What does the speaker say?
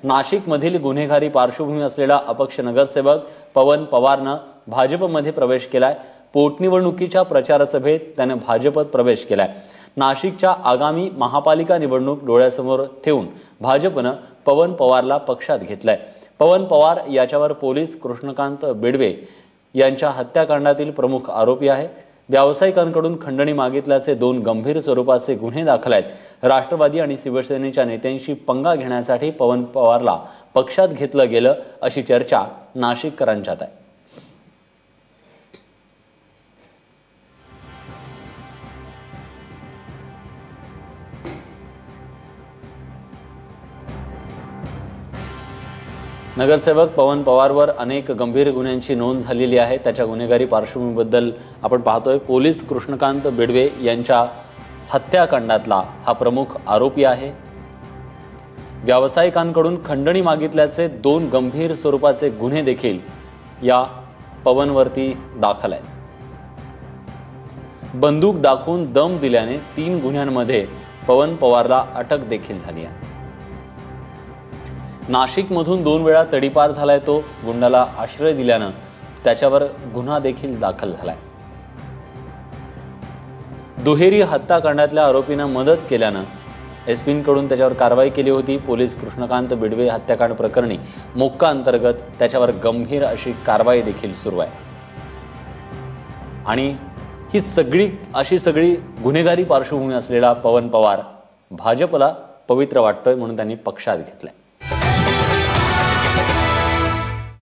नाशिकमधील गुन्हेगारी पार्श्वभूमी असलेला अपक्ष नगरसेवक पवन पवारनं भाजपमध्ये प्रवेश केलाय। पोटनिवडणुकीच्या प्रचार सभेत त्याने भाजपत प्रवेश केलाय। नाशिकच्या आगामी महापालिका निवडणूक डोळ्यासमोर ठेवून भाजपनं पवन पवारला पक्षात घेतलाय। पवन पवार याच्यावर पोलीस कृष्णकांत बेडवे यांच्या हत्याकांडातील प्रमुख आरोपी आहे। व्यावसायिकांकडून खंडणी मागितल्याचे 2 गंभीर स्वरूपाचे गुन्हे दाखल आहेत। राष्ट्रवादी आणि शिवसेनेच्या नेत्यांशी पंगा घेण्यासाठी पवन पवारला पक्षात घेतलं गेलं अशी चर्चा नाशिककरांच्यात आहे। नगरसेवक पवन पवारवर अनेक गंभीर गुन्ह्यांची नोंद झालेली आहे। त्याच्या गुन्हेगारी पार्श्वभूमीबद्दल आपण पाहतोय। पोलीस कृष्णकांत बेडवे यांच्या हत्याकांडातला हा प्रमुख आरोपी आहे। व्यावसायिकांकडून खंडणी मागितल्याचे 2 गंभीर स्वरूपाचे गुन्हे देखील या पवनवरती दाखल आहेत। बंदूक दाखवून दम दिल्याने 3 गुन्ह्यांमध्ये पवन पवारला अटक देखील झाली आहे। नाशिकमधून 2 वेळा तडीपार झालाय तो। गुंडाला आश्रय दिल्यानं त्याच्यावर गुन्हा देखील दाखल झालाय। दुहेरी हत्याकांडातल्या आरोपींना मदत केल्यानं एसपींकडून त्याच्यावर कारवाई केली होती। पोलीस कृष्णकांत बेडवे हत्याकांड प्रकरणी मोक्का अंतर्गत त्याच्यावर गंभीर अशी कारवाई देखील सुरू आहे। आणि ही सगळी गुन्हेगारी पार्श्वभूमी असलेला पवन पवार भाजपला पवित्र वाटतोय म्हणून त्यांनी पक्षात घेतलाय।